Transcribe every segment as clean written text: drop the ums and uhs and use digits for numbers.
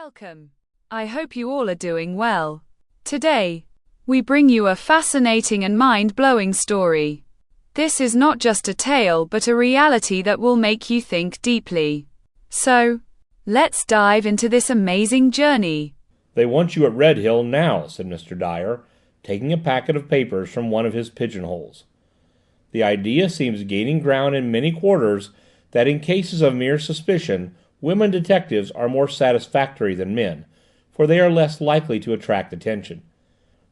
Welcome. I hope you all are doing well. Today, we bring you a fascinating and mind-blowing story. This is not just a tale but a reality that will make you think deeply. So, let's dive into this amazing journey. "They want you at Redhill now," said Mr. Dyer, taking a packet of papers from one of his pigeonholes. The idea seems gaining ground in many quarters that in cases of mere suspicion, women detectives are more satisfactory than men, for they are less likely to attract attention.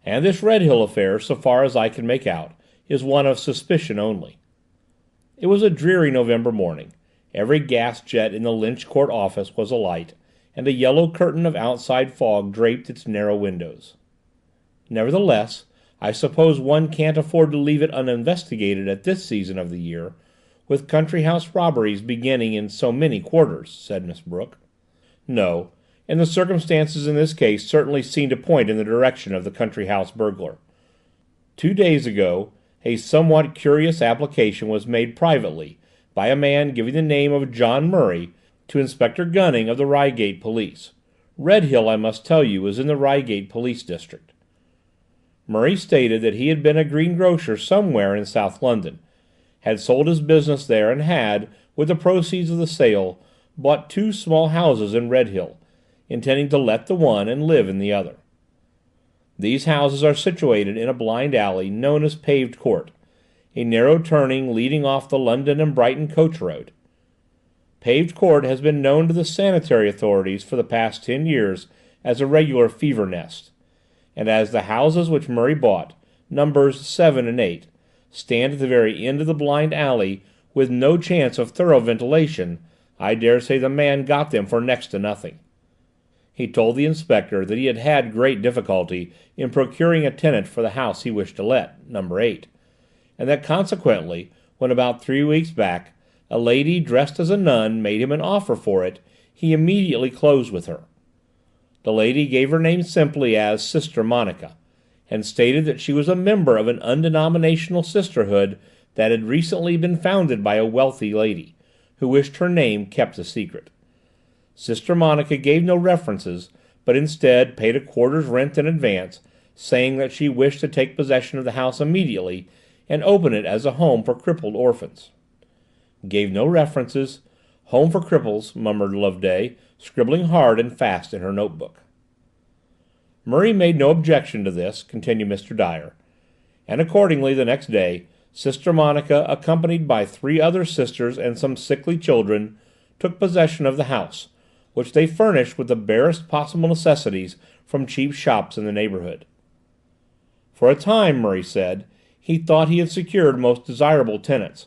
And this Redhill affair, so far as I can make out, is one of suspicion only. It was a dreary November morning. Every gas jet in the Lynch Court office was alight, and a yellow curtain of outside fog draped its narrow windows. Nevertheless, I suppose one can't afford to leave it uninvestigated at this season of the year, with country house robberies beginning in so many quarters, said Miss Brooke. No, and the circumstances in this case certainly seem to point in the direction of the country house burglar. 2 days ago, a somewhat curious application was made privately, by a man giving the name of John Murray, to Inspector Gunning of the Reigate Police. Redhill, I must tell you, is in the Reigate Police District. Murray stated that he had been a greengrocer somewhere in South London, had sold his business there and had, with the proceeds of the sale, bought 2 small houses in Redhill, intending to let the one and live in the other. These houses are situated in a blind alley known as Paved Court, a narrow turning leading off the London and Brighton coach road. Paved Court has been known to the sanitary authorities for the past 10 years as a regular fever nest, and as the houses which Murray bought, numbers 7 and 8, stand at the very end of the blind alley with no chance of thorough ventilation, I dare say the man got them for next to nothing. He told the inspector that he had had great difficulty in procuring a tenant for the house he wished to let, number 8, and that consequently, when about 3 weeks back, a lady dressed as a nun made him an offer for it, he immediately closed with her. The lady gave her name simply as Sister Monica, and stated that she was a member of an undenominational sisterhood that had recently been founded by a wealthy lady, who wished her name kept a secret. Sister Monica gave no references, but instead paid a quarter's rent in advance, saying that she wished to take possession of the house immediately and open it as a home for crippled orphans. Gave no references. Home for cripples, murmured Loveday, scribbling hard and fast in her notebook. Murray made no objection to this, continued Mr. Dyer, and accordingly the next day, Sister Monica, accompanied by 3 other sisters and some sickly children, took possession of the house, which they furnished with the barest possible necessities from cheap shops in the neighbourhood. For a time, Murray said, he thought he had secured most desirable tenants,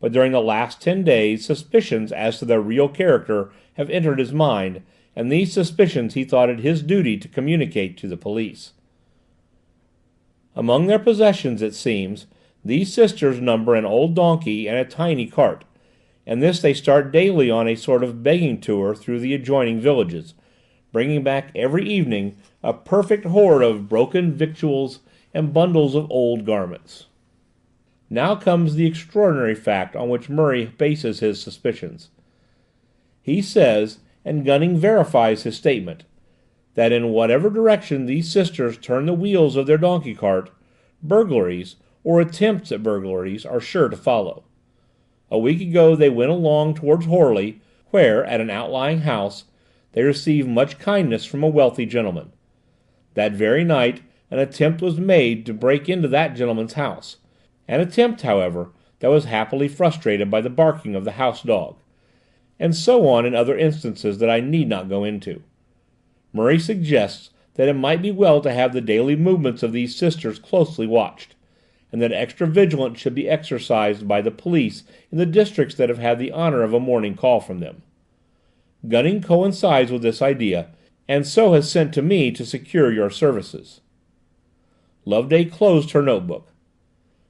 but during the last 10 days suspicions as to their real character have entered his mind, and these suspicions he thought it his duty to communicate to the police. Among their possessions, it seems, these sisters number an old donkey and a tiny cart, and this they start daily on a sort of begging tour through the adjoining villages, bringing back every evening a perfect hoard of broken victuals and bundles of old garments. Now comes the extraordinary fact on which Murray bases his suspicions. He says, and Gunning verifies his statement, that in whatever direction these sisters turn the wheels of their donkey cart, burglaries, or attempts at burglaries, are sure to follow. A week ago they went along towards Horley, where, at an outlying house, they received much kindness from a wealthy gentleman. That very night an attempt was made to break into that gentleman's house, an attempt, however, that was happily frustrated by the barking of the house dog, and so on in other instances that I need not go into. Murray suggests that it might be well to have the daily movements of these sisters closely watched, and that extra vigilance should be exercised by the police in the districts that have had the honour of a morning call from them. Gunning coincides with this idea, and so has sent to me to secure your services." Loveday closed her notebook.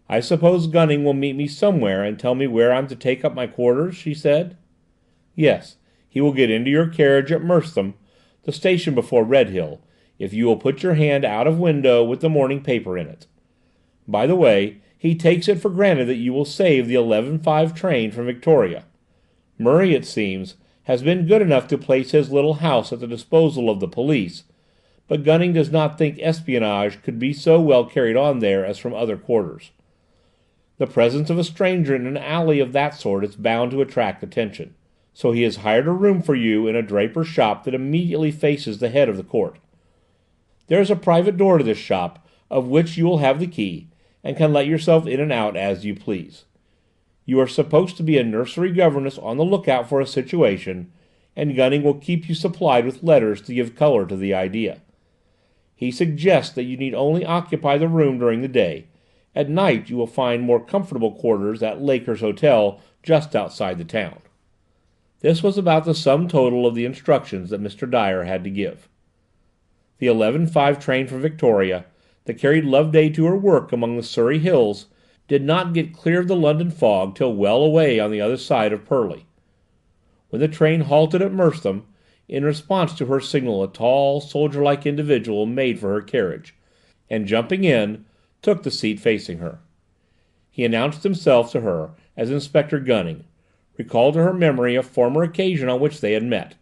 "I suppose Gunning will meet me somewhere and tell me where I'm to take up my quarters?" she said. "Yes, he will get into your carriage at Merstham, the station before Redhill, if you will put your hand out of window with the morning paper in it. By the way, he takes it for granted that you will save the 11:05 train from Victoria. Murray, it seems, has been good enough to place his little house at the disposal of the police, but Gunning does not think espionage could be so well carried on there as from other quarters. The presence of a stranger in an alley of that sort is bound to attract attention, so he has hired a room for you in a draper's shop that immediately faces the head of the court. There is a private door to this shop, of which you will have the key, and can let yourself in and out as you please. You are supposed to be a nursery governess on the lookout for a situation, and Gunning will keep you supplied with letters to give colour to the idea. He suggests that you need only occupy the room during the day. At night you will find more comfortable quarters at Laker's Hotel just outside the town. This was about the sum total of the instructions that Mr. Dyer had to give. The 11:05 train for Victoria, that carried Loveday to her work among the Surrey hills, did not get clear of the London fog till well away on the other side of Purley. When the train halted at Merstham, in response to her signal a tall, soldier-like individual made for her carriage, and jumping in, took the seat facing her. He announced himself to her as Inspector Gunning, recalled to her memory a former occasion on which they had met,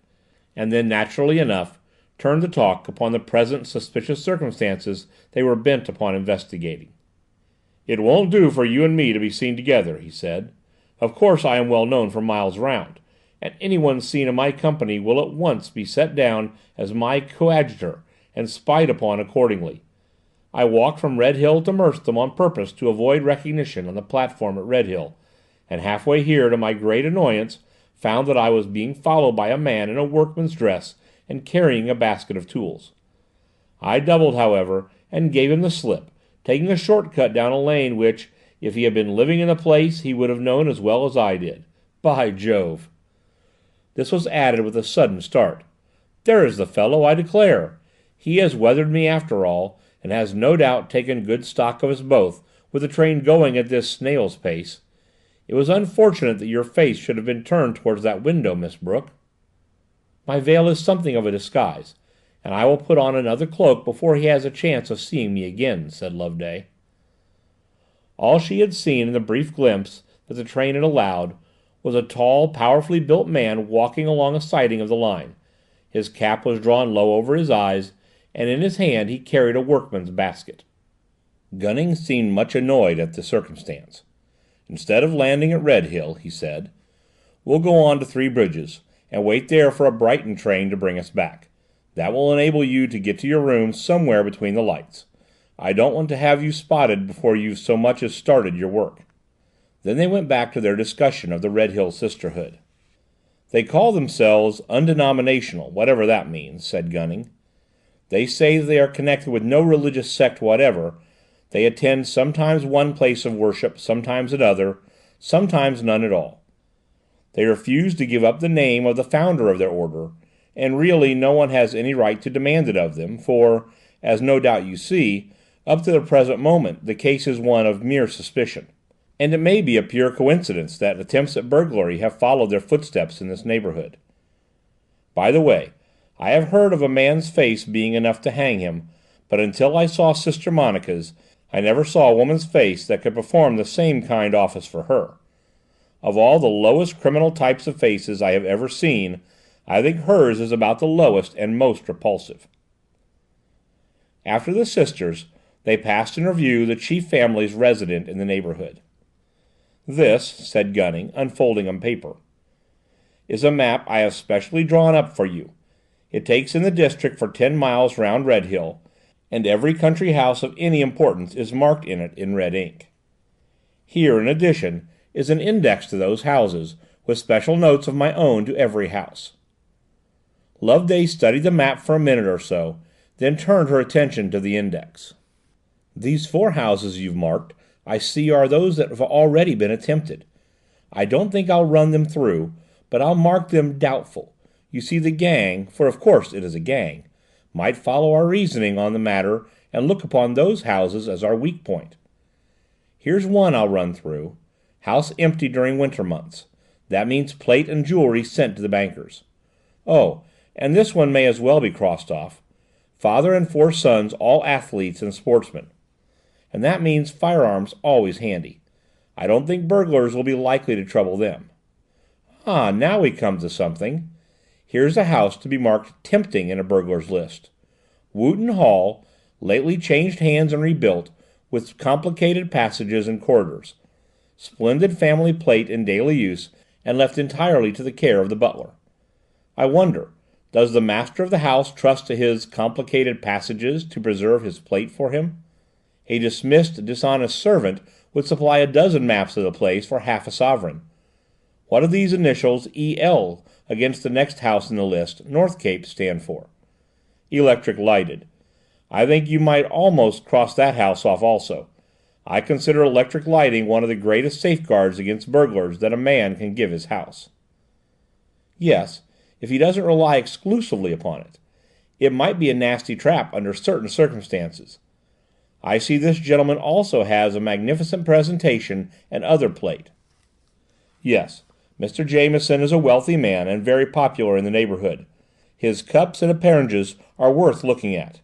and then, naturally enough, turned the talk upon the present suspicious circumstances they were bent upon investigating. "It won't do for you and me to be seen together," he said. "Of course I am well known for miles round, and anyone seen in my company will at once be set down as my coadjutor and spied upon accordingly. I walked from Redhill to Merstham on purpose to avoid recognition on the platform at Redhill, and halfway here, to my great annoyance, found that I was being followed by a man in a workman's dress and carrying a basket of tools. I doubled, however, and gave him the slip, taking a short cut down a lane which, if he had been living in the place, he would have known as well as I did. By Jove!" This was added with a sudden start. "There is the fellow, I declare! He has weathered me after all, and has no doubt taken good stock of us both, with the train going at this snail's pace. It was unfortunate that your face should have been turned towards that window, Miss Brooke." "My veil is something of a disguise, and I will put on another cloak before he has a chance of seeing me again," said Loveday. All she had seen in the brief glimpse that the train had allowed was a tall, powerfully built man walking along a siding of the line. His cap was drawn low over his eyes, and in his hand he carried a workman's basket. Gunning seemed much annoyed at the circumstance. "Instead of landing at Redhill," he said, "we'll go on to Three Bridges, and wait there for a Brighton train to bring us back. That will enable you to get to your room somewhere between the lights. I don't want to have you spotted before you've so much as started your work." Then they went back to their discussion of the Redhill Sisterhood. "They call themselves undenominational, whatever that means," said Gunning. "They say they are connected with no religious sect whatever. They attend sometimes one place of worship, sometimes another, sometimes none at all. They refuse to give up the name of the founder of their order, and really no one has any right to demand it of them, for, as no doubt you see, up to the present moment the case is one of mere suspicion, and it may be a pure coincidence that attempts at burglary have followed their footsteps in this neighbourhood. By the way, I have heard of a man's face being enough to hang him, but until I saw Sister Monica's, I never saw a woman's face that could perform the same kind office for her. Of all the lowest criminal types of faces I have ever seen, I think hers is about the lowest and most repulsive." After the sisters, they passed in review the chief families resident in the neighbourhood. "This," said Gunning, unfolding a paper, "is a map I have specially drawn up for you. It takes in the district for 10 miles round Redhill, and every country house of any importance is marked in it in red ink. Here, in addition, is an index to those houses, with special notes of my own to every house." Loveday studied the map for a minute or so, then turned her attention to the index. "These 4 houses you've marked, I see, are those that have already been attempted. I don't think I'll run them through, but I'll mark them doubtful. You see, the gang, for of course it is a gang, might follow our reasoning on the matter and look upon those houses as our weak point. Here's one I'll run through. House empty during winter months. That means plate and jewellery sent to the bankers. Oh, and this one may as well be crossed off. Father and 4 sons, all athletes and sportsmen. And that means firearms always handy. I don't think burglars will be likely to trouble them. Ah, now we come to something. Here's a house to be marked tempting in a burglar's list. Wooton Hall, lately changed hands and rebuilt, with complicated passages and corridors. Splendid family plate in daily use, and left entirely to the care of the butler. I wonder, does the master of the house trust to his complicated passages to preserve his plate for him? A dismissed, dishonest servant would supply a dozen maps of the place for half a sovereign. What do these initials E.L. against the next house in the list, Northcape, stand for? Electric lighted. I think you might almost cross that house off also. I consider electric lighting one of the greatest safeguards against burglars that a man can give his house. Yes, if he doesn't rely exclusively upon it. It might be a nasty trap under certain circumstances. I see this gentleman also has a magnificent presentation and other plate. Yes, Mr. Jameson is a wealthy man and very popular in the neighbourhood. His cups and appendages are worth looking at.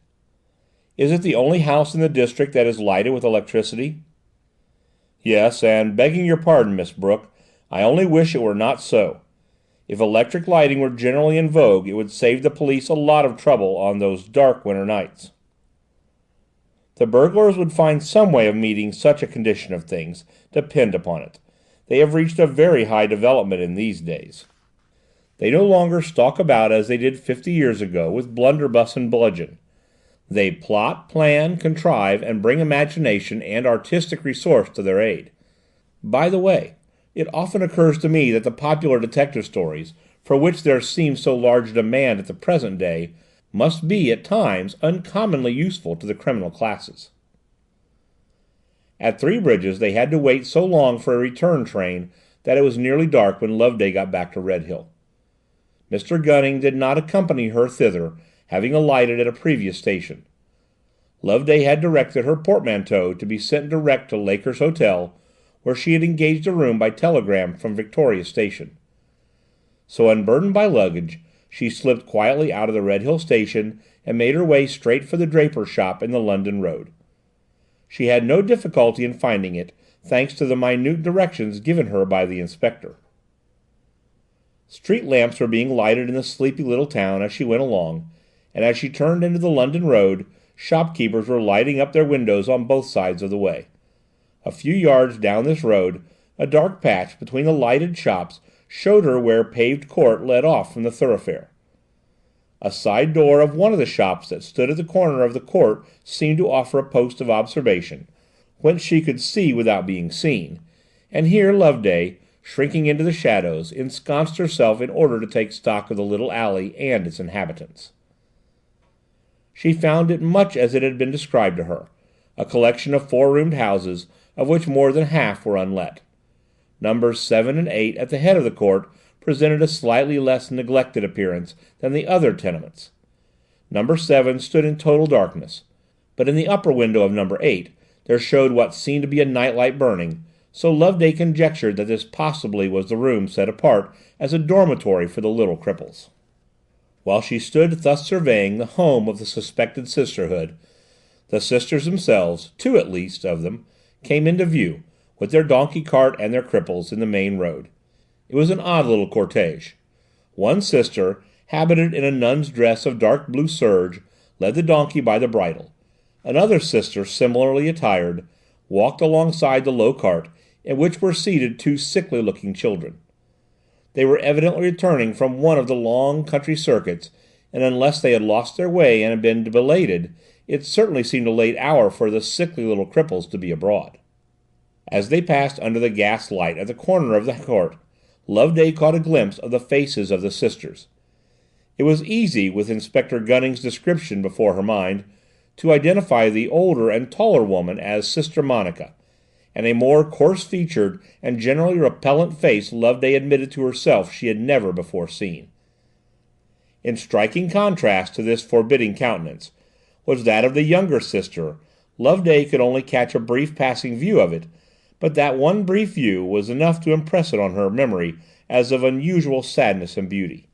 Is it the only house in the district that is lighted with electricity? Yes, and begging your pardon, Miss Brooke, I only wish it were not so. If electric lighting were generally in vogue, it would save the police a lot of trouble on those dark winter nights. The burglars would find some way of meeting such a condition of things, depend upon it. They have reached a very high development in these days. They no longer stalk about as they did 50 years ago with blunderbuss and bludgeon. They plot, plan, contrive, and bring imagination and artistic resource to their aid. By the way, it often occurs to me that the popular detective stories, for which there seems so large a demand at the present day, must be at times uncommonly useful to the criminal classes. At Three Bridges they had to wait so long for a return train that it was nearly dark when Loveday got back to Redhill. Mr. Gunning did not accompany her thither, having alighted at a previous station. Loveday had directed her portmanteau to be sent direct to Laker's Hotel, where she had engaged a room by telegram from Victoria Station. So, unburdened by luggage, she slipped quietly out of the Redhill station and made her way straight for the draper's shop in the London Road. She had no difficulty in finding it, thanks to the minute directions given her by the inspector. Street lamps were being lighted in the sleepy little town as she went along, and as she turned into the London Road, shopkeepers were lighting up their windows on both sides of the way. A few yards down this road, a dark patch between the lighted shops showed her where paved court led off from the thoroughfare. A side door of one of the shops that stood at the corner of the court seemed to offer a post of observation, whence she could see without being seen, and here Loveday, shrinking into the shadows, ensconced herself in order to take stock of the little alley and its inhabitants. She found it much as it had been described to her, a collection of four-roomed houses, of which more than half were unlet. Numbers 7 and 8 at the head of the court presented a slightly less neglected appearance than the other tenements. Number 7 stood in total darkness, but in the upper window of number 8 there showed what seemed to be a nightlight burning, so Loveday conjectured that this possibly was the room set apart as a dormitory for the little cripples. While she stood thus surveying the home of the suspected sisterhood, the sisters themselves, two at least of them, came into view, with their donkey cart and their cripples, in the main road. It was an odd little cortege. One sister, habited in a nun's dress of dark blue serge, led the donkey by the bridle. Another sister, similarly attired, walked alongside the low cart, in which were seated two sickly-looking children. They were evidently returning from one of the long country circuits, and unless they had lost their way and had been belated, it certainly seemed a late hour for the sickly little cripples to be abroad. As they passed under the gas light at the corner of the court, Loveday caught a glimpse of the faces of the sisters. It was easy, with Inspector Gunning's description before her mind, to identify the older and taller woman as Sister Monica, and a more coarse-featured and generally repellent face Loveday admitted to herself she had never before seen. In striking contrast to this forbidding countenance was that of the younger sister. Loveday could only catch a brief passing view of it, but that one brief view was enough to impress it on her memory as of unusual sadness and beauty.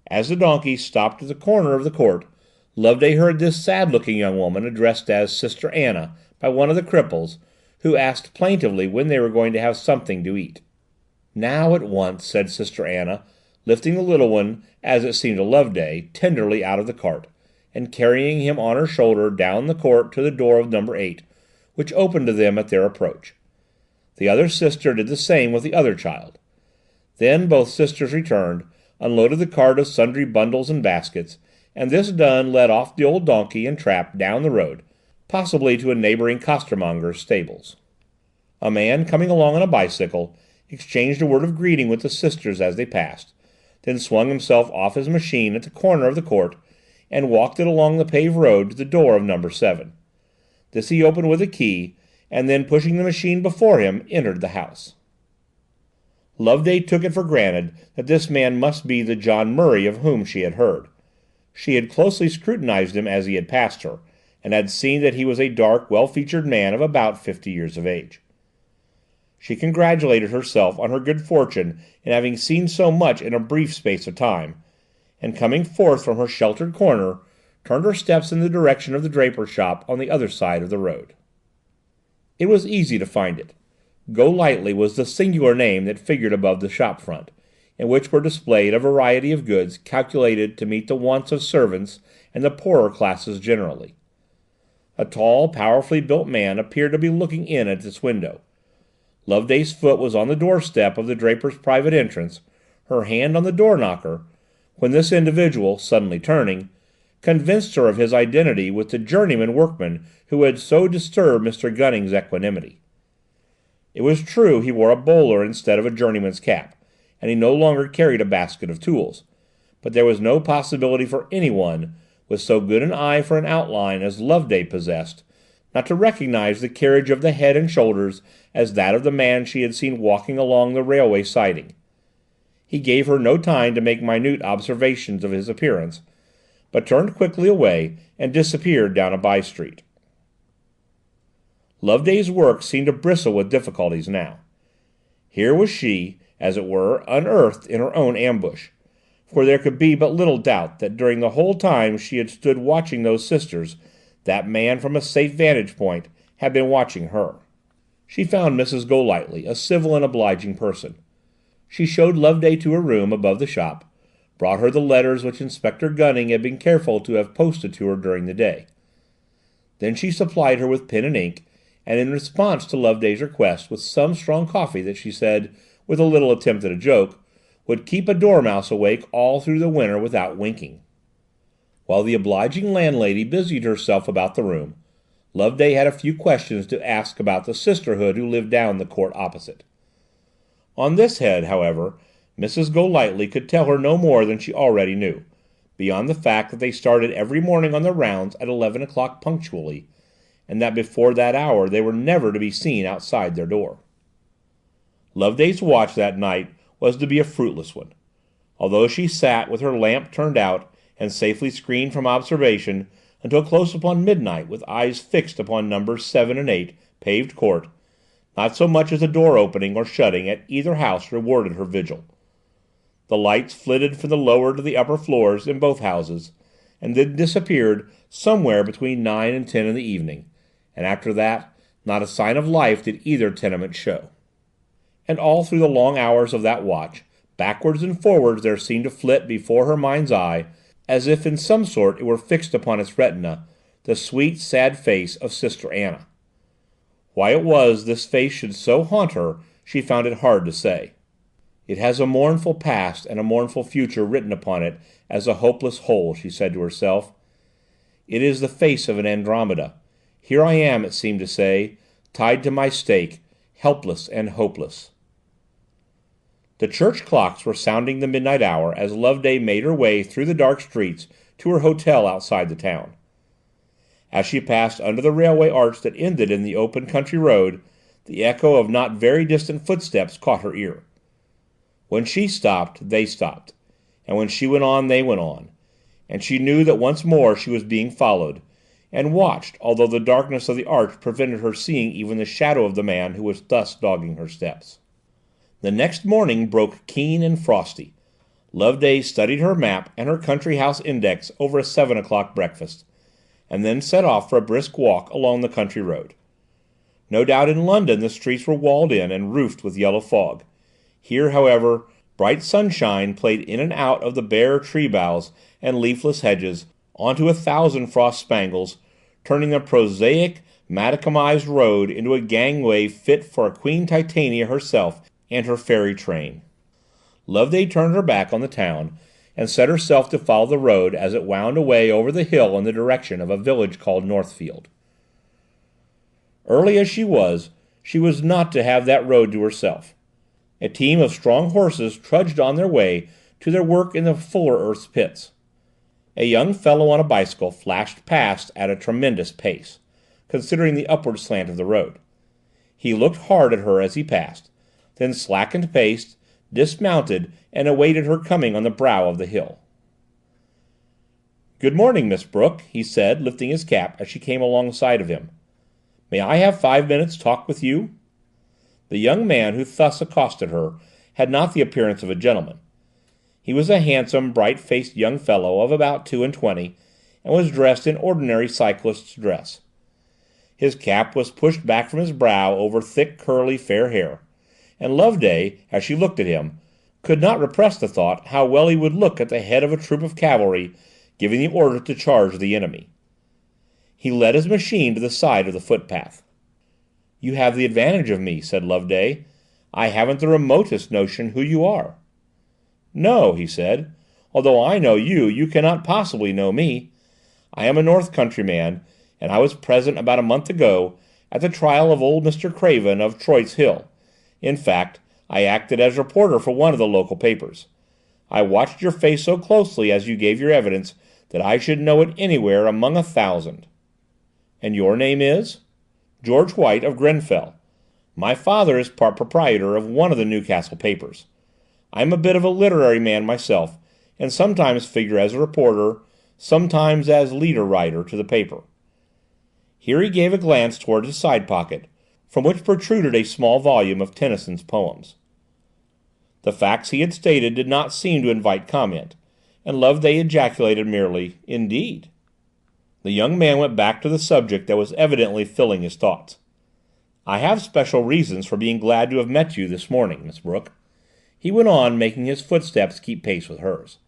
As the donkey stopped at the corner of the court, Loveday heard this sad-looking young woman addressed as Sister Anna by one of the cripples, who asked plaintively when they were going to have something to eat. "Now at once," said Sister Anna, lifting the little one, as it seemed to Loveday, tenderly out of the cart, and carrying him on her shoulder down the court to the door of number 8, which opened to them at their approach. The other sister did the same with the other child. Then both sisters returned, unloaded the cart of sundry bundles and baskets, and this done led off the old donkey and trap down the road, possibly to a neighbouring costermonger's stables. A man coming along on a bicycle exchanged a word of greeting with the sisters as they passed, then swung himself off his machine at the corner of the court and walked it along the paved road to the door of number 7. This he opened with a key, and then pushing the machine before him, entered the house. Loveday took it for granted that this man must be the John Murray of whom she had heard. She had closely scrutinized him as he had passed her, and had seen that he was a dark, well-featured man of about 50 years of age. She congratulated herself on her good fortune in having seen so much in a brief space of time, and coming forth from her sheltered corner, turned her steps in the direction of the draper's shop on the other side of the road. It was easy to find it. Golightly was the singular name that figured above the shop front, in which were displayed a variety of goods calculated to meet the wants of servants and the poorer classes generally. A tall, powerfully built man appeared to be looking in at this window. Loveday's foot was on the doorstep of the draper's private entrance, her hand on the door-knocker, when this individual, suddenly turning, convinced her of his identity with the journeyman workman who had so disturbed Mr. Gunning's equanimity. It was true he wore a bowler instead of a journeyman's cap, and he no longer carried a basket of tools, but there was no possibility for anyone, with so good an eye for an outline as Loveday possessed, not to recognize the carriage of the head and shoulders as that of the man she had seen walking along the railway siding. He gave her no time to make minute observations of his appearance, but turned quickly away and disappeared down a by-street. Loveday's work seemed to bristle with difficulties now. Here was she, as it were, unearthed in her own ambush, for there could be but little doubt that during the whole time she had stood watching those sisters, that man from a safe vantage point had been watching her. She found Mrs. Golightly a civil and obliging person. She showed Loveday to her room above the shop, brought her the letters which Inspector Gunning had been careful to have posted to her during the day. Then she supplied her with pen and ink, and in response to Loveday's request with some strong coffee that she said, with a little attempt at a joke, would keep a dormouse awake all through the winter without winking. While the obliging landlady busied herself about the room, Loveday had a few questions to ask about the sisterhood who lived down the court opposite. On this head, however, Mrs. Golightly could tell her no more than she already knew, beyond the fact that they started every morning on their rounds at 11 o'clock punctually, and that before that hour they were never to be seen outside their door. Loveday's watch that night was to be a fruitless one. Although she sat with her lamp turned out and safely screened from observation until close upon midnight with eyes fixed upon numbers 7 and 8, paved court, not so much as a door opening or shutting at either house rewarded her vigil. The lights flitted from the lower to the upper floors in both houses, and then disappeared somewhere between 9 and 10 in the evening, and after that not a sign of life did either tenement show. And all through the long hours of that watch, backwards and forwards there seemed to flit before her mind's eye, as if in some sort it were fixed upon its retina, the sweet, sad face of Sister Anna. Why it was this face should so haunt her, she found it hard to say. It has a mournful past and a mournful future written upon it as a hopeless whole, she said to herself. It is the face of an Andromeda. Here I am, it seemed to say, tied to my stake, helpless and hopeless. The church clocks were sounding the midnight hour as Loveday made her way through the dark streets to her hotel outside the town. As she passed under the railway arch that ended in the open country road, the echo of not very distant footsteps caught her ear. When she stopped, they stopped, and when she went on, they went on, and she knew that once more she was being followed, and watched, although the darkness of the arch prevented her seeing even the shadow of the man who was thus dogging her steps. The next morning broke keen and frosty. Loveday studied her map and her country house index over a 7 o'clock breakfast, and then set off for a brisk walk along the country road. No doubt in London the streets were walled in and roofed with yellow fog, Here, however, bright sunshine played in and out of the bare tree boughs and leafless hedges onto 1,000 frost spangles, turning the prosaic, macadamized road into a gangway fit for Queen Titania herself and her fairy train. Loveday turned her back on the town, and set herself to follow the road as it wound away over the hill in the direction of a village called Northfield. Early as she was not to have that road to herself. A team of strong horses trudged on their way to their work in the fuller earth's pits. A young fellow on a bicycle flashed past at a tremendous pace, considering the upward slant of the road. He looked hard at her as he passed, then slackened pace, dismounted, and awaited her coming on the brow of the hill. "Good morning, Miss Brooke," he said, lifting his cap as she came alongside of him. "May I have 5 minutes' talk with you?" The young man who thus accosted her had not the appearance of a gentleman. He was a handsome, bright-faced young fellow of about 22, and was dressed in ordinary cyclist's dress. His cap was pushed back from his brow over thick, curly, fair hair, and Loveday, as she looked at him, could not repress the thought how well he would look at the head of a troop of cavalry giving the order to charge the enemy. He led his machine to the side of the footpath. "You have the advantage of me," said Loveday. "I haven't the remotest notion who you are." "No," he said. "Although I know you, you cannot possibly know me. I am a North Country man, and I was present about a month ago at the trial of old Mr. Craven of Troy's Hill. In fact, I acted as reporter for one of the local papers. I watched your face so closely as you gave your evidence that I should know it anywhere among 1,000. "And your name is?" "George White of Grenfell. My father is part proprietor of one of the Newcastle papers. I'm a bit of a literary man myself, and sometimes figure as a reporter, sometimes as leader writer to the paper." Here he gave a glance towards his side pocket, from which protruded a small volume of Tennyson's poems. The facts he had stated did not seem to invite comment, and Loveday ejaculated merely, "Indeed." The young man went back to the subject that was evidently filling his thoughts. "I have special reasons for being glad to have met you this morning, Miss Brooke," he went on, making his footsteps keep pace with hers.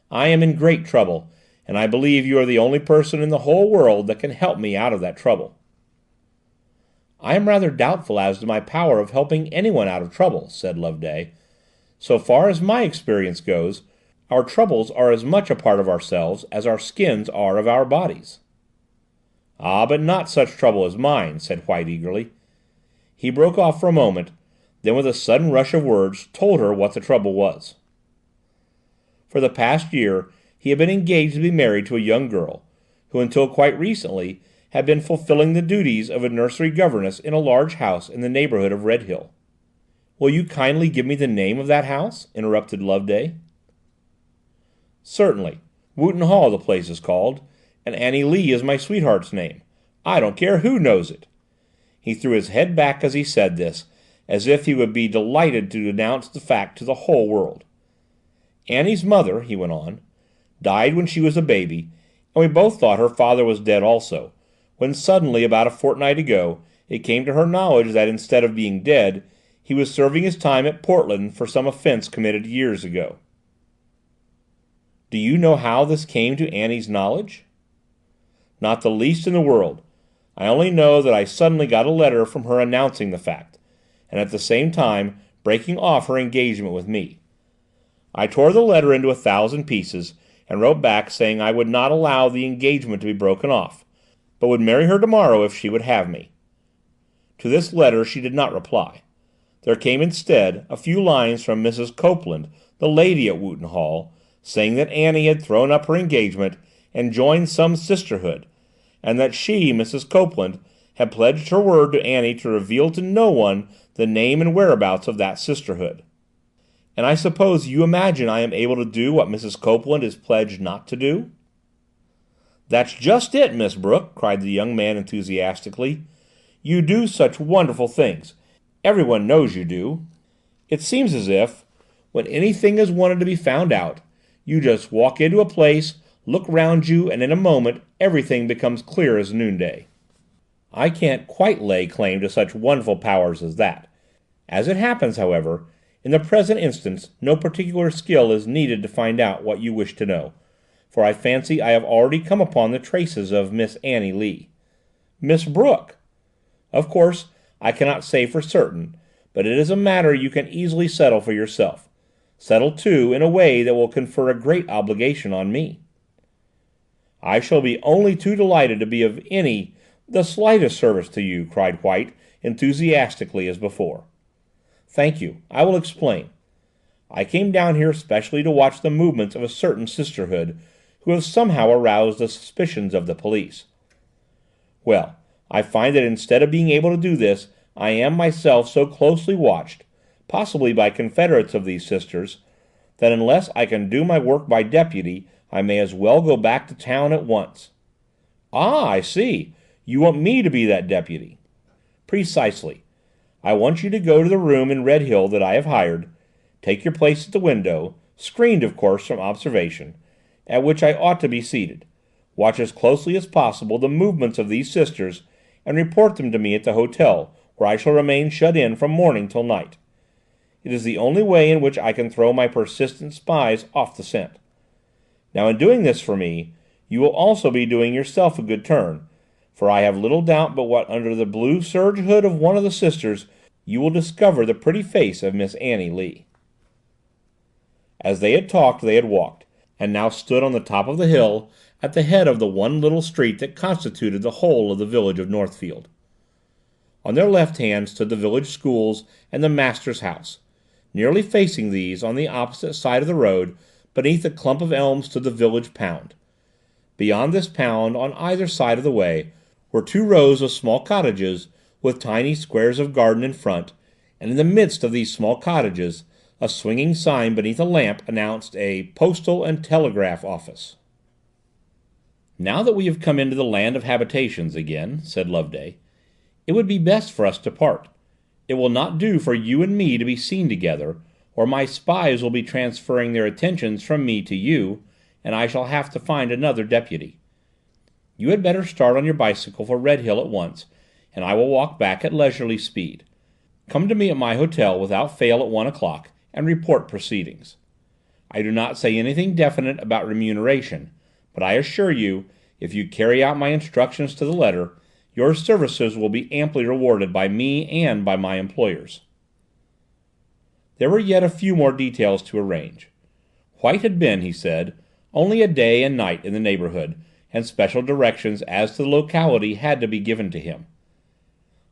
"I am in great trouble, and I believe you are the only person in the whole world that can help me out of that trouble." "I am rather doubtful as to my power of helping anyone out of trouble," said Loveday. "So far as my experience goes, our troubles are as much a part of ourselves as our skins are of our bodies." "Ah, but not such trouble as mine," said White eagerly. He broke off for a moment, then with a sudden rush of words told her what the trouble was. For the past year he had been engaged to be married to a young girl, who until quite recently had been fulfilling the duties of a nursery governess in a large house in the neighbourhood of Redhill. "Will you kindly give me the name of that house?" interrupted Loveday. "Certainly. Wootton Hall the place is called, and Annie Lee is my sweetheart's name. I don't care who knows it." He threw his head back as he said this, as if he would be delighted to announce the fact to the whole world. "Annie's mother," he went on, "died when she was a baby, and we both thought her father was dead also, when suddenly, about a fortnight ago, it came to her knowledge that instead of being dead, he was serving his time at Portland for some offence committed years ago." "Do you know how this came to Annie's knowledge?" "Not the least in the world. I only know that I suddenly got a letter from her announcing the fact, and at the same time breaking off her engagement with me. I tore the letter into 1,000 pieces and wrote back saying I would not allow the engagement to be broken off, but would marry her tomorrow if she would have me. To this letter she did not reply. There came instead a few lines from Mrs. Copeland, the lady at Wootton Hall, saying that Annie had thrown up her engagement and joined some sisterhood, and that she, Mrs. Copeland, had pledged her word to Annie to reveal to no one the name and whereabouts of that sisterhood. And I suppose you imagine I am able to do what Mrs. Copeland is pledged not to do?" "That's just it, Miss Brooke," cried the young man enthusiastically. "You do such wonderful things. Everyone knows you do. It seems as if, when anything is wanted to be found out, you just walk into a place, look round you, and in a moment everything becomes clear as noonday. I can't quite lay claim to such wonderful powers as that. As it happens, however, In the present instance, no particular skill is needed to find out what you wish to know, for I fancy I have already come upon the traces of Miss Annie Lee." "Miss Brooke?" "Of course, I cannot say for certain, but it is a matter you can easily settle for yourself. Settle, too, in a way that will confer a great obligation on me." "I shall be only too delighted to be of the slightest service to you," cried White, enthusiastically as before. "Thank you. I will explain. I came down here specially to watch the movements of a certain Sisterhood who have somehow aroused the suspicions of the police. Well, I find that instead of being able to do this, I am myself so closely watched, possibly by confederates of these Sisters, that unless I can do my work by deputy, I may as well go back to town at once." "Ah, I see. You want me to be that deputy." "Precisely. I want you to go to the room in Redhill that I have hired, take your place at the window, screened, of course, from observation, at which I ought to be seated, watch as closely as possible the movements of these Sisters, and report them to me at the hotel, where I shall remain shut in from morning till night. It is the only way in which I can throw my persistent spies off the scent. Now, in doing this for me, you will also be doing yourself a good turn, for I have little doubt but what under the blue serge hood of one of the Sisters you will discover the pretty face of Miss Annie Lee." As they had talked they had walked, and now stood on the top of the hill at the head of the one little street that constituted the whole of the village of Northfield. On their left hand stood the village schools and the master's house. Nearly facing these, on the opposite side of the road, beneath a clump of elms, stood the village pound. Beyond this pound, on either side of the way, were 2 rows of small cottages with tiny squares of garden in front, and in the midst of these small cottages a swinging sign beneath a lamp announced a postal and telegraph office. "Now that we have come into the land of habitations again," said Loveday, "it would be best for us to part. It will not do for you and me to be seen together, or my spies will be transferring their attentions from me to you, and I shall have to find another deputy. You had better start on your bicycle for Redhill at once, and I will walk back at leisurely speed. Come to me at my hotel without fail at 1 o'clock, and report proceedings. I do not say anything definite about remuneration, but I assure you, if you carry out my instructions to the letter, your services will be amply rewarded by me and by my employers." There were yet a few more details to arrange. White had been, he said, only a day and night in the neighbourhood, and special directions as to the locality had to be given to him.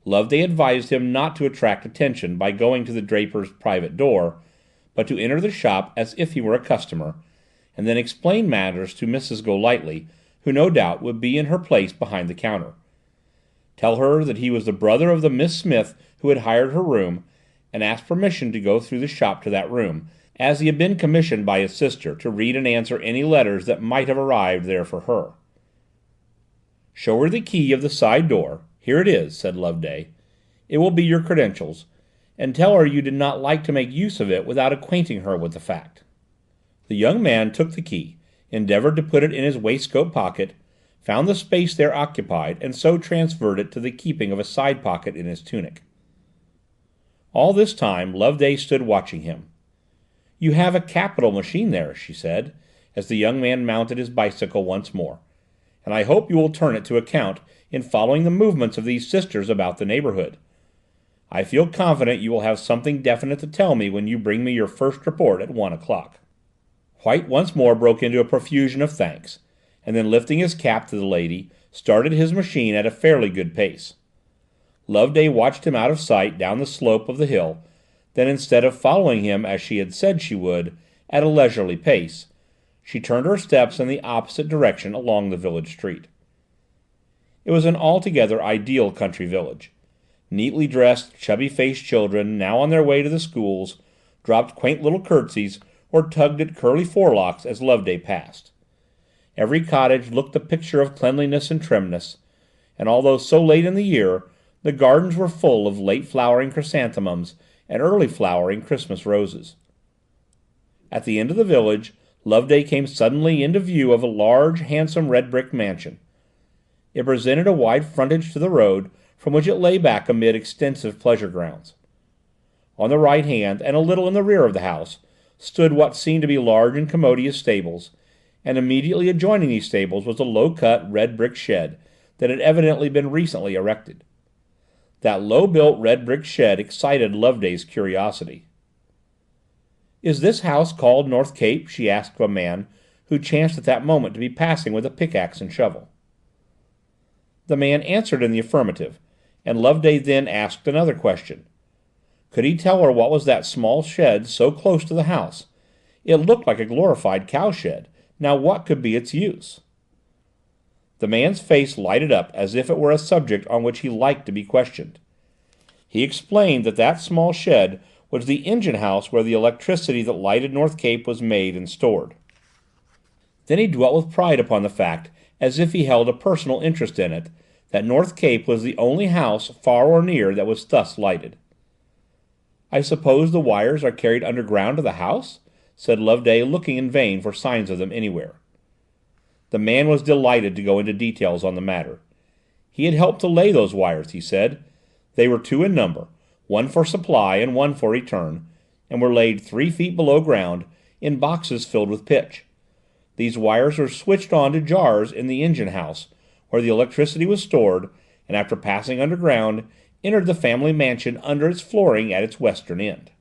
Loveday advised him not to attract attention by going to the draper's private door, but to enter the shop as if he were a customer, and then explain matters to Mrs. Golightly, who no doubt would be in her place behind the counter. Tell her that he was the brother of the Miss Smith who had hired her room, and ask permission to go through the shop to that room, as he had been commissioned by his sister to read and answer any letters that might have arrived there for her. "Show her the key of the side door. Here it is," said Loveday. "It will be your credentials, and tell her you did not like to make use of it without acquainting her with the fact." The young man took the key, endeavoured to put it in his waistcoat pocket, found the space there occupied, and so transferred it to the keeping of a side pocket in his tunic. All this time Loveday stood watching him. "You have a capital machine there," she said, as the young man mounted his bicycle once more, "and I hope you will turn it to account in following the movements of these Sisters about the neighbourhood. I feel confident you will have something definite to tell me when you bring me your first report at 1 o'clock." White once more broke into a profusion of thanks, and then lifting his cap to the lady, started his machine at a fairly good pace. Loveday watched him out of sight down the slope of the hill, then instead of following him as she had said she would, at a leisurely pace, she turned her steps in the opposite direction along the village street. It was an altogether ideal country village. Neatly dressed, chubby-faced children, now on their way to the schools, dropped quaint little curtsies or tugged at curly forelocks as Loveday passed. Every cottage looked the picture of cleanliness and trimness, and although so late in the year, the gardens were full of late-flowering chrysanthemums and early-flowering Christmas roses. At the end of the village, Loveday came suddenly into view of a large, handsome red-brick mansion. It presented a wide frontage to the road, from which it lay back amid extensive pleasure grounds. On the right hand, and a little in the rear of the house, stood what seemed to be large and commodious stables, and immediately adjoining these stables was a low-cut red brick shed that had evidently been recently erected. That low-built red brick shed excited Loveday's curiosity. "Is this house called North Cape?" she asked of a man who chanced at that moment to be passing with a pickaxe and shovel. The man answered in the affirmative, and Loveday then asked another question. Could he tell her what was that small shed so close to the house? It looked like a glorified cowshed. Now what could be its use? The man's face lighted up as if it were a subject on which he liked to be questioned. He explained that that small shed was the engine house where the electricity that lighted North Cape was made and stored. Then he dwelt with pride upon the fact, as if he held a personal interest in it, that North Cape was the only house, far or near, that was thus lighted. "I suppose the wires are carried underground to the house?" said Loveday, looking in vain for signs of them anywhere. The man was delighted to go into details on the matter. He had helped to lay those wires, he said. They were 2 in number, one for supply and one for return, and were laid 3 feet below ground, in boxes filled with pitch. These wires were switched on to jars in the engine house, where the electricity was stored, and after passing underground, entered the family mansion under its flooring at its western end.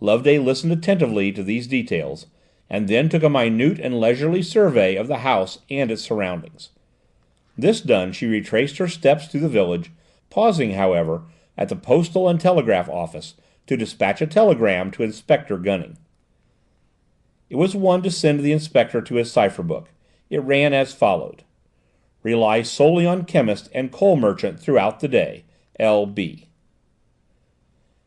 Loveday listened attentively to these details, and then took a minute and leisurely survey of the house and its surroundings. This done, she retraced her steps through the village, pausing, however, at the postal and telegraph office to dispatch a telegram to Inspector Gunning. It was one to send the inspector to his cipher book. It ran as followed: "Rely solely on chemist and coal merchant throughout the day. L.B."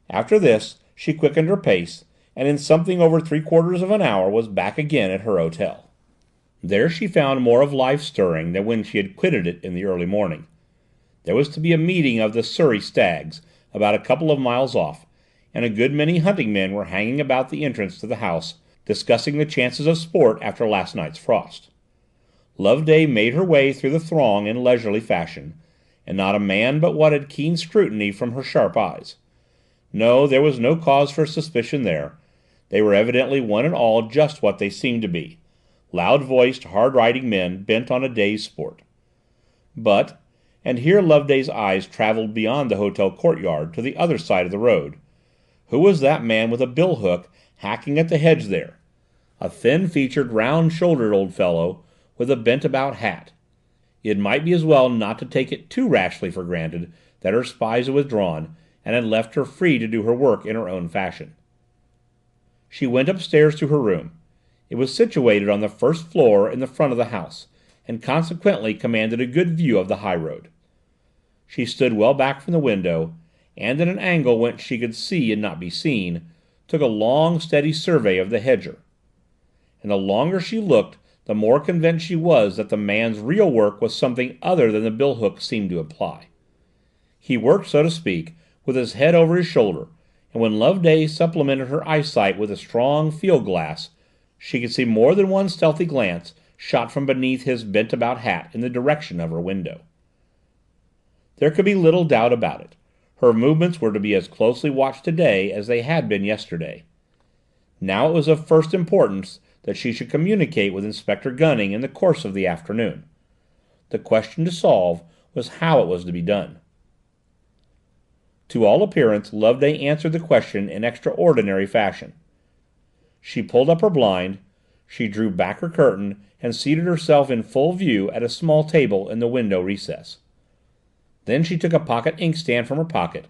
After this, she quickened her pace, and in something over 3/4 of an hour was back again at her hotel. There she found more of life stirring than when she had quitted it in the early morning. There was to be a meeting of the Surrey stags, about a couple of miles off, and a good many hunting men were hanging about the entrance to the house, discussing the chances of sport after last night's frost. Loveday made her way through the throng in leisurely fashion, and not a man but wanted keen scrutiny from her sharp eyes. No, there was no cause for suspicion there. They were evidently one and all just what they seemed to be: loud-voiced, hard-riding men bent on a day's sport. But, and here Loveday's eyes travelled beyond the hotel courtyard to the other side of the road, who was that man with a bill-hook hacking at the hedge there? A thin-featured, round-shouldered old fellow, with a bent-about hat. It might be as well not to take it too rashly for granted that her spies had withdrawn, and had left her free to do her work in her own fashion. She went upstairs to her room. It was situated on the first floor in the front of the house, and consequently commanded a good view of the high road. She stood well back from the window, and at an angle whence she could see and not be seen, took a long, steady survey of the hedger. And the longer she looked, the more convinced she was that the man's real work was something other than the bill-hook seemed to imply. He worked, so to speak, with his head over his shoulder, and when Loveday supplemented her eyesight with a strong field-glass, she could see more than one stealthy glance shot from beneath his bent-about hat in the direction of her window. There could be little doubt about it. Her movements were to be as closely watched today as they had been yesterday. Now it was of first importance that she should communicate with Inspector Gunning in the course of the afternoon. The question to solve was how it was to be done. To all appearance, Loveday answered the question in extraordinary fashion. She pulled up her blind, she drew back her curtain, and seated herself in full view at a small table in the window recess. Then she took a pocket inkstand from her pocket,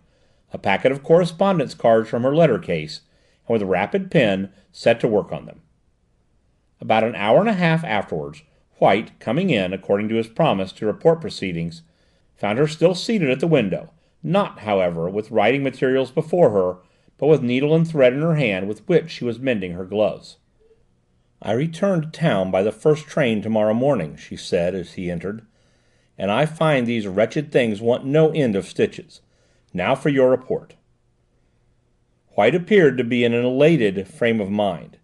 a packet of correspondence cards from her letter case, and with a rapid pen set to work on them. About an hour and a half afterwards, White, coming in, according to his promise, to report proceedings, found her still seated at the window, not, however, with writing materials before her, but with needle and thread in her hand with which she was mending her gloves. "I return to town by the first train tomorrow morning," she said as he entered, "and I find these wretched things want no end of stitches. Now for your report." White appeared to be in an elated frame of mind.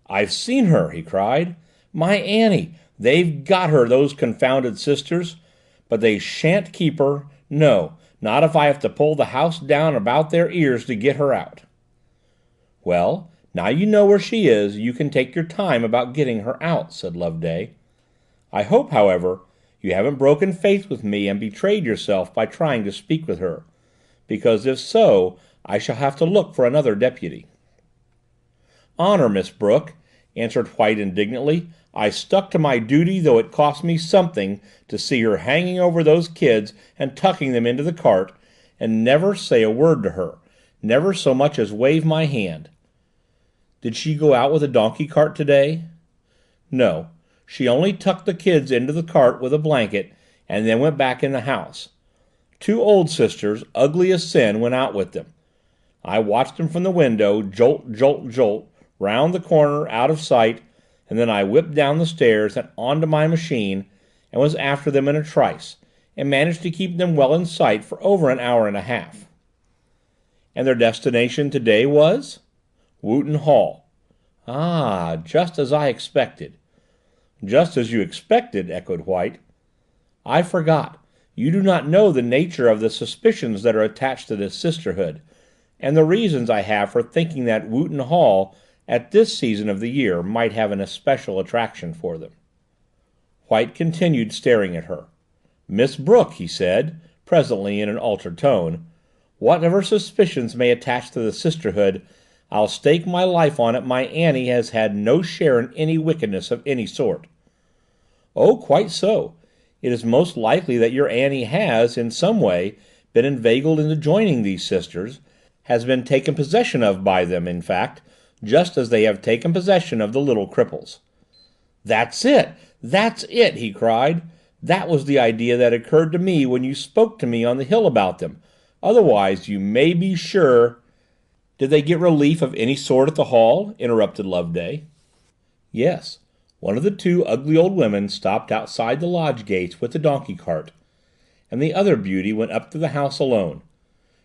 "I've seen her!" he cried. "My Annie! They've got her, those confounded sisters! But they shan't keep her! No, Not if I have to pull the house down about their ears to get her out." "Well, now you know where she is, you can take your time about getting her out," said Loveday. "I hope, however, you haven't broken faith with me and betrayed yourself by trying to speak with her, because if so, I shall have to look for another deputy." "Honor, Miss Brooke," answered White indignantly, "I stuck to my duty, though it cost me something to see her hanging over those kids and tucking them into the cart, and never say a word to her, never so much as wave my hand." "Did she go out with a donkey cart today?" "No, she only tucked the kids into the cart with a blanket, and then went back in the house. 2 old sisters, ugly as sin, went out with them. I watched them from the window, jolt, jolt, jolt, round the corner, out of sight, and then I whipped down the stairs and onto my machine, and was after them in a trice, and managed to keep them well in sight for over an hour and a half." "And their destination today was?" "Wootton Hall." "Ah, just as I expected." "Just as you expected," echoed White. "I forgot. You do not know the nature of the suspicions that are attached to this Sisterhood, and the reasons I have for thinking that Wootton Hall, at this season of the year, might have an especial attraction for them." White continued staring at her. "Miss Brooke," he said, presently, in an altered tone, "whatever suspicions may attach to the Sisterhood, I'll stake my life on it my Annie has had no share in any wickedness of any sort." "Oh, quite so. It is most likely that your Annie has, in some way, been inveigled into joining these Sisters, has been taken possession of by them, in fact, just as they have taken possession of the little cripples." "That's it! That's it!" he cried. "That was the idea that occurred to me when you spoke to me on the hill about them. Otherwise, you may be sure—" "Did they get relief of any sort at the Hall?" interrupted Loveday. "Yes. One of the 2 ugly old women stopped outside the lodge gates with the donkey cart, and the other beauty went up to the house alone.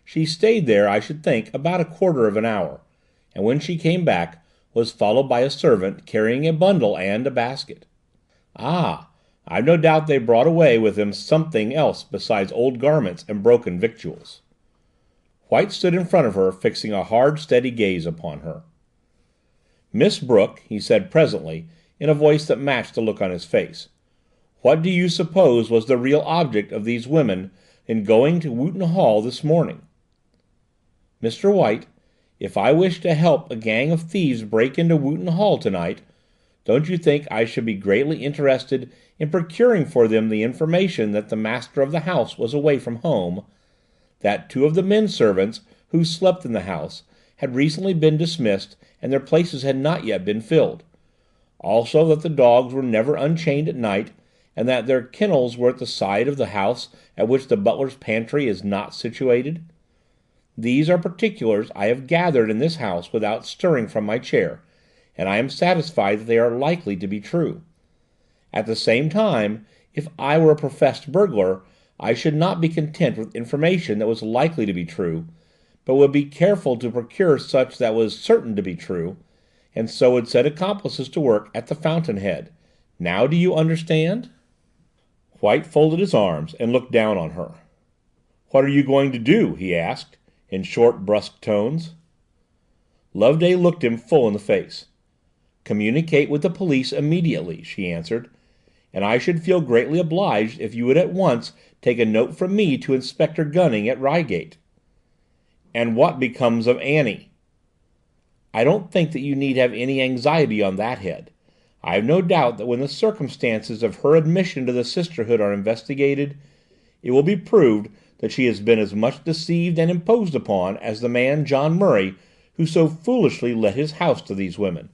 She stayed there, I should think, about a quarter of an hour, and when she came back, was followed by a servant carrying a bundle and a basket." "Ah, I've no doubt they brought away with them something else besides old garments and broken victuals." White stood in front of her, fixing a hard, steady gaze upon her. "Miss Brooke," he said presently, in a voice that matched the look on his face, "what do you suppose was the real object of these women in going to Wootton Hall this morning?" "Mr. White, if I wished to help a gang of thieves break into Wootton Hall tonight, don't you think I should be greatly interested in procuring for them the information that the master of the house was away from home, that 2 of the men servants who slept in the house had recently been dismissed and their places had not yet been filled, also that the dogs were never unchained at night, and that their kennels were at the side of the house at which the butler's pantry is not situated? These are particulars I have gathered in this house without stirring from my chair, and I am satisfied that they are likely to be true. At the same time, if I were a professed burglar, I should not be content with information that was likely to be true, but would be careful to procure such that was certain to be true, and so would set accomplices to work at the fountain head. Now do you understand?" White folded his arms and looked down on her. "What are you going to do?" he asked, in short, brusque tones. Loveday looked him full in the face. "Communicate with the police immediately," she answered, "and I should feel greatly obliged if you would at once take a note from me to Inspector Gunning at Reigate." "And what becomes of Annie?" "I don't think that you need have any anxiety on that head. I have no doubt that when the circumstances of her admission to the Sisterhood are investigated, it will be proved that she has been as much deceived and imposed upon as the man John Murray who so foolishly let his house to these women.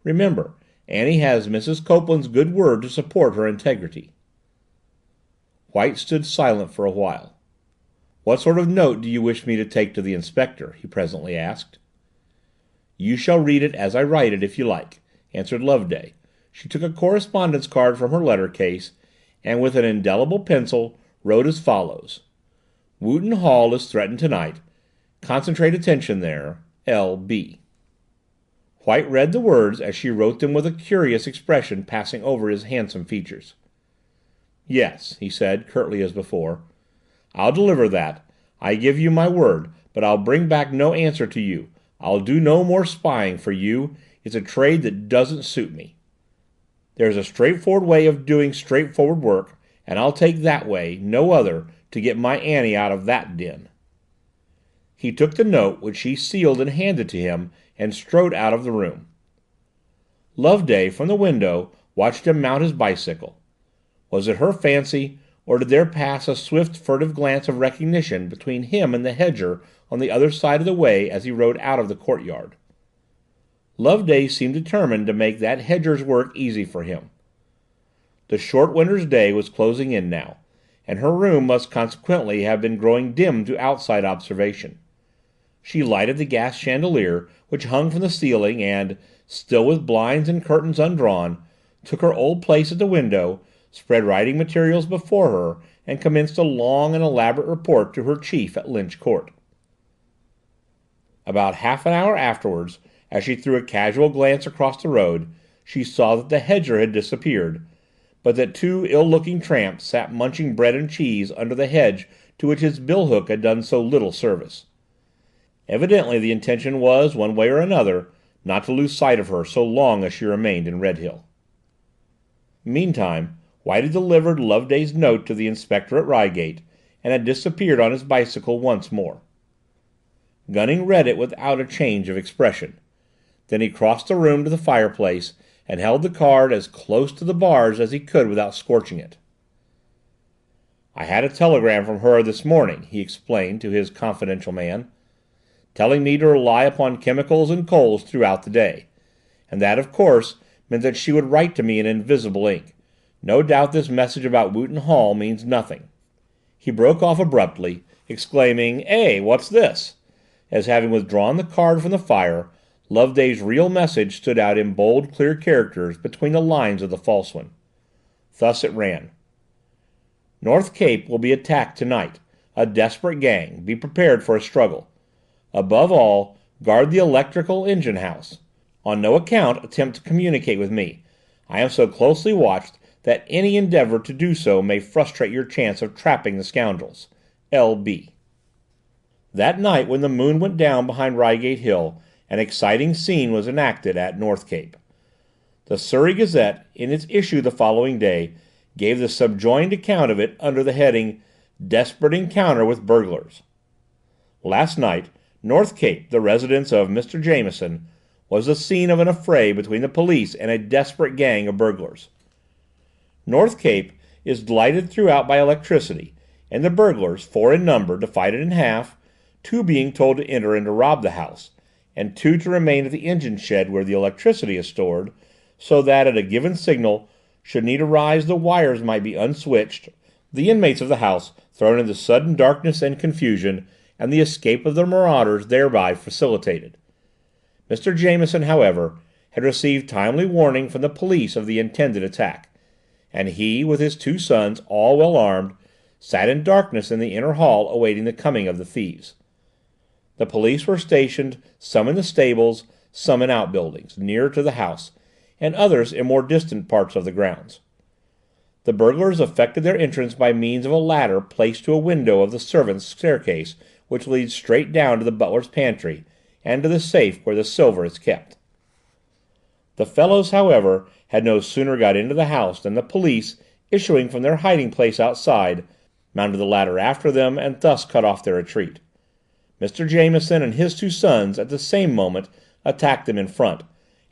Remember, Annie has Mrs. Copeland's good word to support her integrity." White stood silent for a while. "What sort of note do you wish me to take to the Inspector?" he presently asked. "You shall read it as I write it, if you like," answered Loveday. She took a correspondence card from her letter case, and with an indelible pencil wrote as follows: "Wootton Hall is threatened tonight. Concentrate attention there. L.B." White read the words as she wrote them with a curious expression passing over his handsome features. "Yes," he said, curtly as before, I'll deliver that. I give you my word, but I'll bring back no answer to you. I'll do no more spying for you. It's a trade that doesn't suit me. There's a straightforward way of doing straightforward work, and I'll take that way, no other, to get my Annie out of that den." He took the note, which she sealed and handed to him, and strode out of the room. Loveday, from the window, watched him mount his bicycle. Was it her fancy, or did there pass a swift furtive glance of recognition between him and the hedger on the other side of the way as he rode out of the courtyard? Loveday seemed determined to make that hedger's work easy for him. The short winter's day was closing in now, and her room must consequently have been growing dim to outside observation. She lighted the gas chandelier which hung from the ceiling and, still with blinds and curtains undrawn, took her old place at the window, spread writing materials before her, and commenced a long and elaborate report to her chief at Lynch Court. About half an hour afterwards, as she threw a casual glance across the road, she saw that the hedger had disappeared, but that two ill-looking tramps sat munching bread and cheese under the hedge to which his billhook had done so little service. Evidently the intention was, one way or another, not to lose sight of her so long as she remained in Redhill. Meantime, White had delivered Loveday's note to the inspector at Reigate, and had disappeared on his bicycle once more. Gunning read it without a change of expression. Then he crossed the room to the fireplace, and held the card as close to the bars as he could without scorching it. "I had a telegram from her this morning," he explained to his confidential man, "telling me to rely upon chemicals and coals throughout the day, and that, of course, meant that she would write to me in invisible ink. No doubt this message about Wootton Hall means nothing." He broke off abruptly, exclaiming, "Eh, what's this?" as, having withdrawn the card from the fire, Loveday's real message stood out in bold, clear characters between the lines of the false one. Thus it ran: "North Cape will be attacked tonight. A desperate gang. Be prepared for a struggle. Above all, guard the electrical engine house. On no account attempt to communicate with me. I am so closely watched that any endeavour to do so may frustrate your chance of trapping the scoundrels. L.B." That night, when the moon went down behind Reigate Hill, an exciting scene was enacted at North Cape. The Surrey Gazette, in its issue the following day, gave the subjoined account of it under the heading, "Desperate Encounter with Burglars." Last night, North Cape, the residence of Mr. Jameson, was the scene of an affray between the police and a desperate gang of burglars. North Cape is lighted throughout by electricity, and the burglars, 4 in number, divided in half, 2 being told to enter and to rob the house, and 2 to remain at the engine shed where the electricity is stored, so that at a given signal, should need arise, the wires might be unswitched, the inmates of the house thrown into sudden darkness and confusion, and the escape of the marauders thereby facilitated. Mr. Jameson, however, had received timely warning from the police of the intended attack, and he, with his 2 sons, all well armed, sat in darkness in the inner hall awaiting the coming of the thieves. The police were stationed, some in the stables, some in outbuildings, nearer to the house, and others in more distant parts of the grounds. The burglars effected their entrance by means of a ladder placed to a window of the servants' staircase which leads straight down to the butler's pantry, and to the safe where the silver is kept. The fellows, however, had no sooner got into the house than the police, issuing from their hiding place outside, mounted the ladder after them and thus cut off their retreat. Mr. Jameson and his 2 sons at the same moment attacked them in front,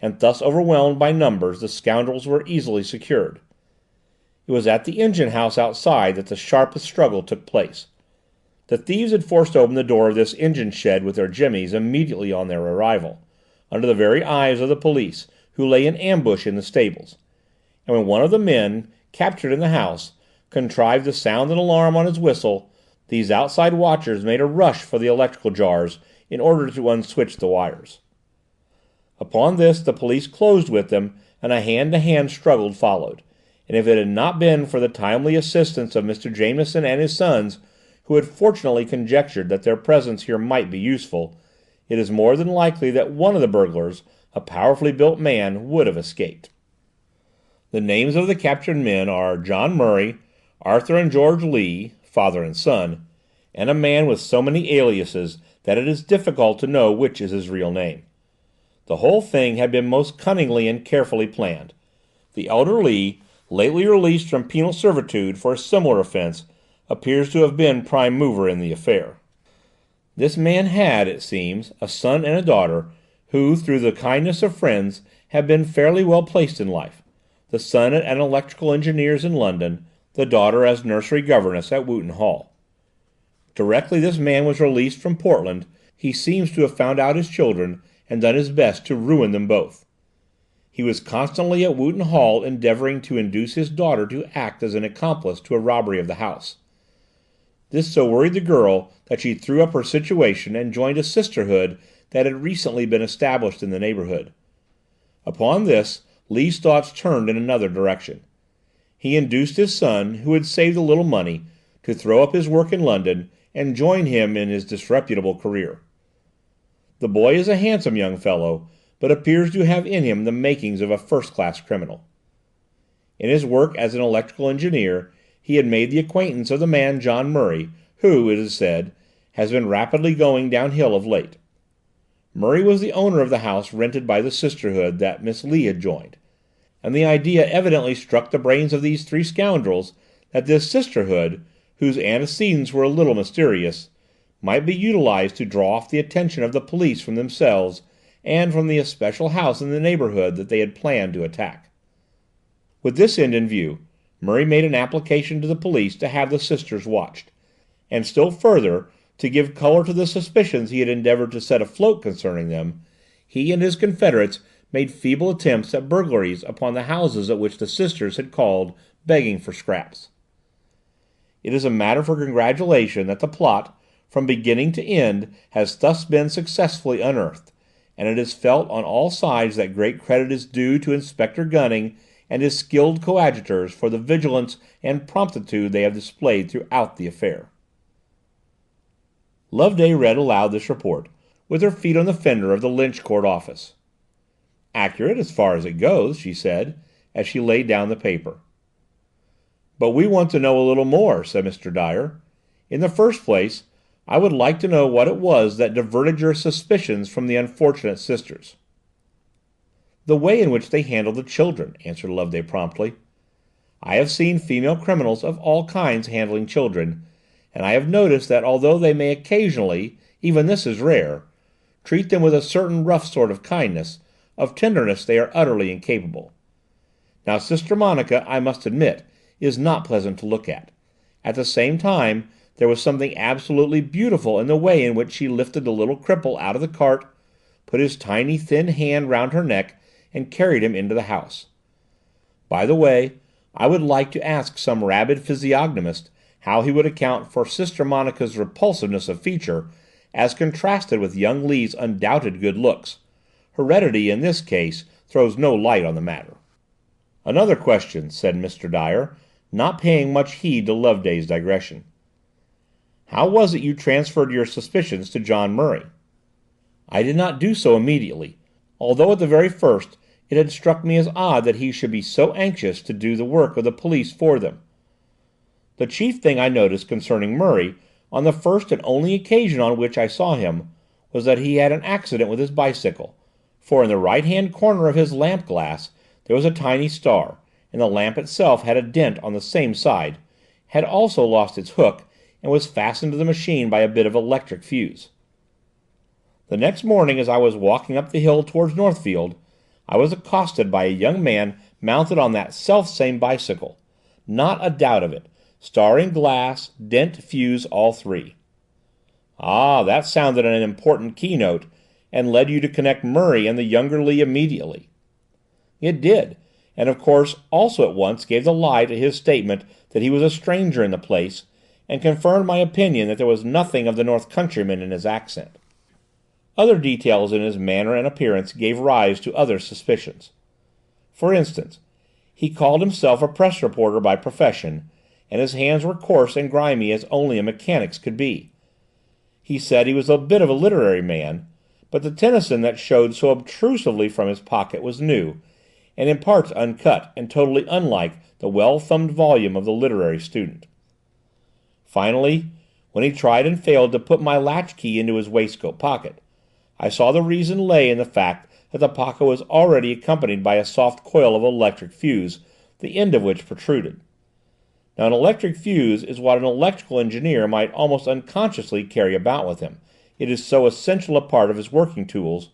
and thus overwhelmed by numbers the scoundrels were easily secured. It was at the engine house outside that the sharpest struggle took place. The thieves had forced open the door of this engine shed with their jimmies immediately on their arrival, under the very eyes of the police, who lay in ambush in the stables, and when one of the men, captured in the house, contrived to sound an alarm on his whistle, these outside watchers made a rush for the electrical jars in order to unswitch the wires. Upon this the police closed with them, and a hand-to-hand struggle followed, and if it had not been for the timely assistance of Mr. Jameson and his sons, who had fortunately conjectured that their presence here might be useful, it is more than likely that one of the burglars, a powerfully built man, would have escaped. The names of the captured men are John Murray, Arthur and George Lee, father and son, and a man with so many aliases that it is difficult to know which is his real name. The whole thing had been most cunningly and carefully planned. The elder Lee, lately released from penal servitude for a similar offence, appears to have been prime mover in the affair. This man had, it seems, a son and a daughter, who, through the kindness of friends, had been fairly well placed in life, the son at an electrical engineer's in London, the daughter as nursery governess at Wootton Hall. Directly this man was released from Portland, he seems to have found out his children and done his best to ruin them both. He was constantly at Wootton Hall endeavouring to induce his daughter to act as an accomplice to a robbery of the house. This so worried the girl that she threw up her situation and joined a sisterhood that had recently been established in the neighbourhood. Upon this, Lee's thoughts turned in another direction. He induced his son, who had saved a little money, to throw up his work in London and join him in his disreputable career. The boy is a handsome young fellow, but appears to have in him the makings of a first-class criminal. In his work as an electrical engineer, he had made the acquaintance of the man John Murray, who, it is said, has been rapidly going downhill of late. Murray was the owner of the house rented by the Sisterhood that Miss Lee had joined, and the idea evidently struck the brains of these three scoundrels that this Sisterhood, whose antecedents were a little mysterious, might be utilized to draw off the attention of the police from themselves and from the especial house in the neighbourhood that they had planned to attack. With this end in view, Murray made an application to the police to have the sisters watched, and still further, to give colour to the suspicions he had endeavoured to set afloat concerning them, he and his confederates made feeble attempts at burglaries upon the houses at which the sisters had called, begging for scraps. It is a matter for congratulation that the plot, from beginning to end, has thus been successfully unearthed, and it is felt on all sides that great credit is due to Inspector Gunning and his skilled coadjutors for the vigilance and promptitude they have displayed throughout the affair. Loveday read aloud this report, with her feet on the fender of the Lynch Court office. "Accurate as far as it goes," she said, as she laid down the paper. "But we want to know a little more," said Mr. Dyer. "In the first place, I would like to know what it was that diverted your suspicions from the unfortunate sisters." "The way in which they handled the children," answered Loveday promptly. "I have seen female criminals of all kinds handling children, and I have noticed that although they may occasionally, even this is rare, treat them with a certain rough sort of kindness, of tenderness they are utterly incapable. Now, Sister Monica, I must admit, is not pleasant to look at. At the same time, there was something absolutely beautiful in the way in which she lifted the little cripple out of the cart, put his tiny thin hand round her neck, and carried him into the house. By the way, I would like to ask some rabid physiognomist how he would account for Sister Monica's repulsiveness of feature as contrasted with young Lee's undoubted good looks. Heredity, in this case, throws no light on the matter." "Another question," said Mr. Dyer, not paying much heed to Loveday's digression. "How was it you transferred your suspicions to John Murray?" "I did not do so immediately, although at the very first it had struck me as odd that he should be so anxious to do the work of the police for them. The chief thing I noticed concerning Murray, on the first and only occasion on which I saw him, was that he had an accident with his bicycle, for in the right-hand corner of his lamp glass there was a tiny star, and the lamp itself had a dent on the same side, had also lost its hook, and was fastened to the machine by a bit of electric fuse. The next morning, as I was walking up the hill towards Northfield, I was accosted by a young man mounted on that self-same bicycle. Not a doubt of it. Star in glass, dent, fuse, all three." "Ah, that sounded an important keynote, and led you to connect Murray and the younger Lee immediately." "It did, and of course also at once gave the lie to his statement that he was a stranger in the place, and confirmed my opinion that there was nothing of the North Countryman in his accent. Other details in his manner and appearance gave rise to other suspicions. For instance, he called himself a press reporter by profession, and his hands were coarse and grimy as only a mechanic's could be. He said he was a bit of a literary man, but the Tennyson that showed so obtrusively from his pocket was new, and in parts uncut and totally unlike the well-thumbed volume of the literary student. Finally, when he tried and failed to put my latchkey into his waistcoat pocket. I saw the reason lay in the fact that the pocket was already accompanied by a soft coil of electric fuse, the end of which protruded. Now, an electric fuse is what an electrical engineer might almost unconsciously carry about with him. It is so essential a part of his working tools,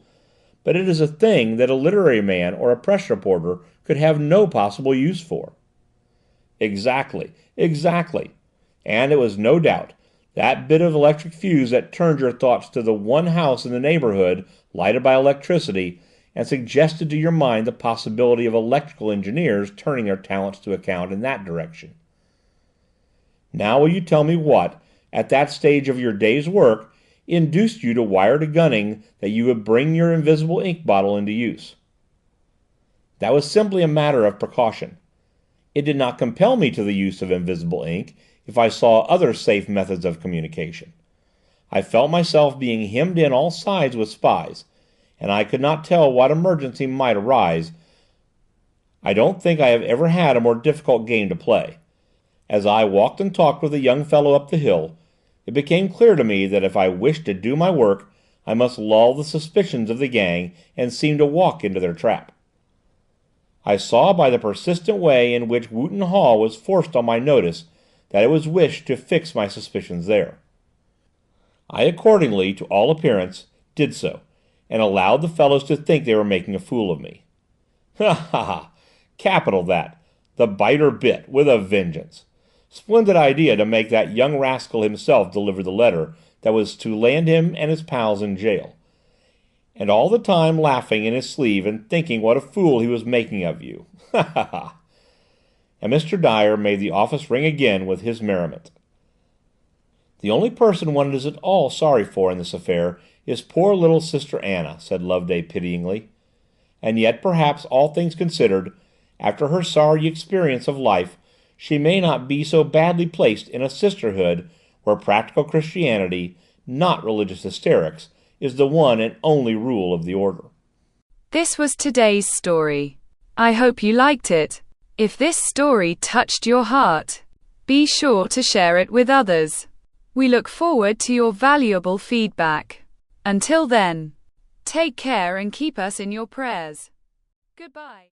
but it is a thing that a literary man or a press reporter could have no possible use for. Exactly. And it was no doubt that bit of electric fuse that turned your thoughts to the one house in the neighborhood lighted by electricity and suggested to your mind the possibility of electrical engineers turning their talents to account in that direction. Now will you tell me what, at that stage of your day's work, induced you to wire to Gunning that you would bring your invisible ink bottle into use? That was simply a matter of precaution. It did not compel me to the use of invisible ink if I saw other safe methods of communication. I felt myself being hemmed in all sides with spies, and I could not tell what emergency might arise. I don't think I have ever had a more difficult game to play. As I walked and talked with a young fellow up the hill, it became clear to me that if I wished to do my work, I must lull the suspicions of the gang and seem to walk into their trap. I saw by the persistent way in which Wootton Hall was forced on my notice that it was wished to fix my suspicions there. I accordingly, to all appearance, did so, and allowed the fellows to think they were making a fool of me. Ha ha ha! Capital that! The biter bit, with a vengeance! Splendid idea to make that young rascal himself deliver the letter that was to land him and his pals in jail. And all the time laughing in his sleeve and thinking what a fool he was making of you. Ha ha ha! And Mr. Dyer made the office ring again with his merriment. The only person one is at all sorry for in this affair is poor little Sister Anna, said Loveday pityingly. And yet, perhaps, all things considered, after her sorry experience of life, she may not be so badly placed in a sisterhood where practical Christianity, not religious hysterics, is the one and only rule of the order. This was today's story. I hope you liked it. If this story touched your heart, be sure to share it with others. We look forward to your valuable feedback. Until then, take care and keep us in your prayers. Goodbye.